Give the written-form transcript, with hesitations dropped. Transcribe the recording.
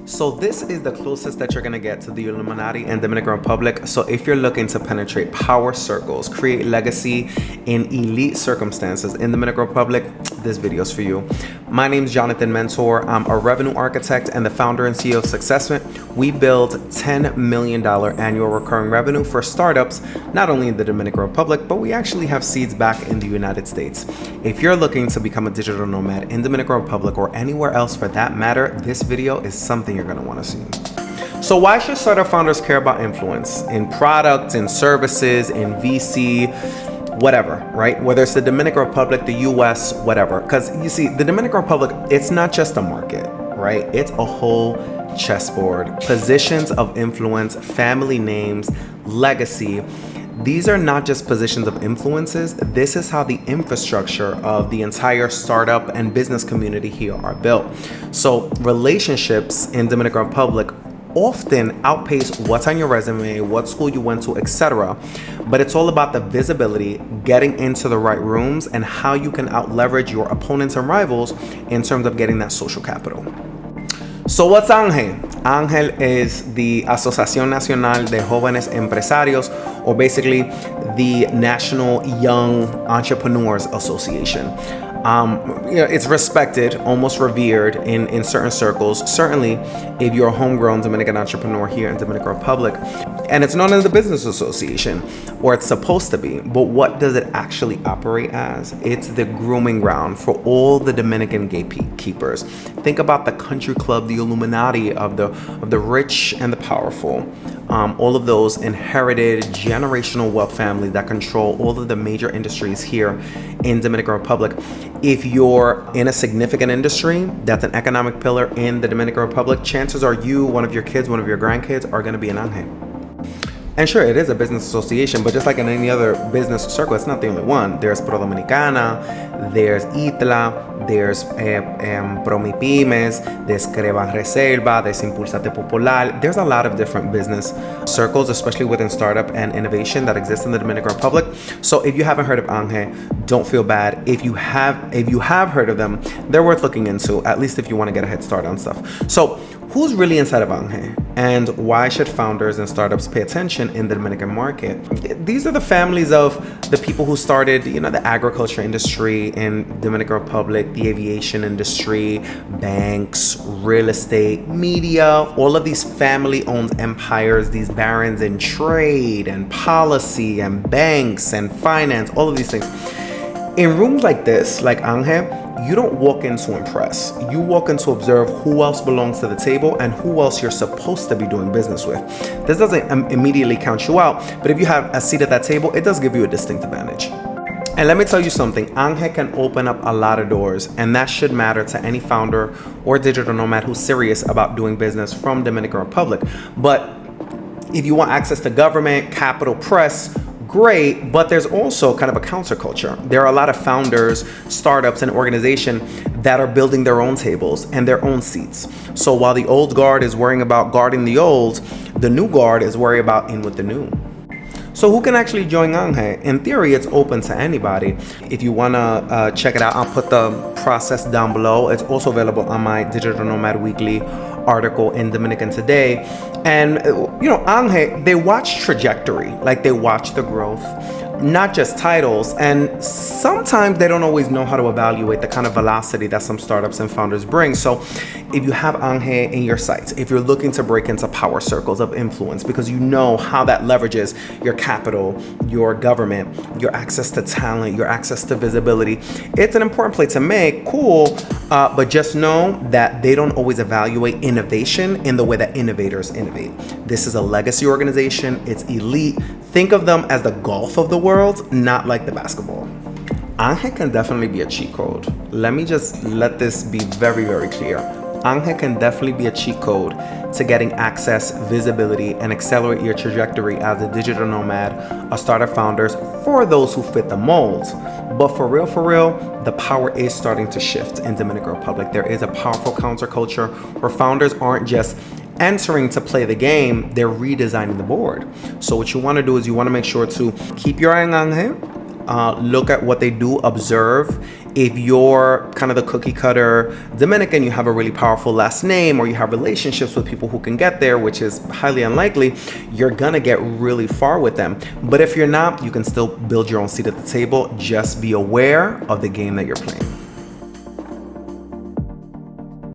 So this is the closest that you're gonna get to the Illuminati and Dominican Republic. So if you're looking to penetrate power circles, create legacy in elite circumstances in Dominican Republic, this video is for you. My name is Jonathan Mentor. I'm a revenue architect and the founder and CEO of Successment. We build $10 million annual recurring revenue for startups, not only in the Dominican Republic, but we actually have seeds back in the United States. If you're looking to become a digital nomad in Dominican Republic or anywhere else for that matter, this video is something you're gonna wanna see. So why should startup founders care about influence in products, in services, in VC, whatever, right? Whether it's the Dominican Republic, the US, whatever. Because you see, the Dominican Republic, it's not just a market, right? It's a whole chessboard. Positions of influence, family names, legacy. These are not just positions of influences. This is how the infrastructure of the entire startup and business community here are built. So relationships in Dominican Republic often outpace what's on your resume, what school you went to, etc. But it's all about the visibility, getting into the right rooms, and how you can out-leverage your opponents and rivals in terms of getting that social capital. So what's ANJE? ANJE is the Asociación Nacional de Jóvenes Empresarios, or basically the National Young Entrepreneurs Association. It's respected, almost revered in certain circles, certainly if you're a homegrown Dominican entrepreneur here in Dominican Republic. And it's known as the Business Association, or it's supposed to be. But what does it actually operate as? It's the grooming ground for all the Dominican gatekeepers. Think about the country club, the Illuminati of the rich and the powerful. All of those inherited generational wealth families that control all of the major industries here in Dominican Republic. If you're in a significant industry that's an economic pillar in the Dominican Republic, chances are you, one of your kids, one of your grandkids are going to be an ANJE. And sure, it is a business association, but just like in any other business circle, it's not the only one. There's Pro Dominicana, there's ITLA, there's Promipymes, there's Creban Reserva, there's Impúlsate Popular. There's a lot of different business circles, especially within startup and innovation, that exist in the Dominican Republic. So if you haven't heard of ANJE, don't feel bad. If you have heard of them, they're worth looking into, at least if you want to get a head start on stuff. So who's really inside of ANJE, and why should founders and startups pay attention in the Dominican market? These are the families of the people who started, the agriculture industry in Dominican Republic, the aviation industry, banks, real estate, media, all of these family-owned empires, these barons in trade and policy and banks and finance, all of these things. In rooms like this, like ANJE, you don't walk in to impress. You walk in to observe who else belongs to the table and who else you're supposed to be doing business with. This doesn't immediately count you out, but if you have a seat at that table, it does give you a distinct advantage. And let me tell you something, ANJE can open up a lot of doors, and that should matter to any founder or digital nomad who's serious about doing business from Dominican Republic. But if you want access to government, capital, press, great, but there's also kind of a counterculture. There are a lot of founders, startups, and organizations that are building their own tables and their own seats. So while the old guard is worrying about guarding the old, the new guard is worried about in with the new. So who can actually join ANJE? In theory, it's open to anybody. If you wanna check it out, I'll put the process down below. It's also available on my Digital Nomad Weekly article in Dominican Today. And ANJE, they watch trajectory, like they watch the growth, not just titles. And sometimes they don't always know how to evaluate the kind of velocity that some startups and founders bring. So if you have ANJE in your sights, if you're looking to break into power circles of influence because you know how that leverages your capital, your government, your access to talent, your access to visibility, it's an important play to make, cool, but just know that they don't always evaluate innovation in the way that innovators innovate. This is a legacy organization, it's elite. Think of them as the golf of the world, not like the basketball. ANJE can definitely be a cheat code. Let me just let this be very, very clear. ANJE can definitely be a cheat code to getting access, visibility, and accelerate your trajectory as a digital nomad, a startup founders, for those who fit the mold. But for real, the power is starting to shift in Dominican Republic. There is a powerful counterculture where founders aren't just entering to play the game, they're redesigning the board. So what you want to do is you want to make sure to keep your eye on ANJE, look at what they do, observe. If you're kind of the cookie cutter Dominican, you have a really powerful last name, or you have relationships with people who can get there, which is highly unlikely, you're gonna get really far with them. But if you're not, you can still build your own seat at the table. Just be aware of the game that you're playing.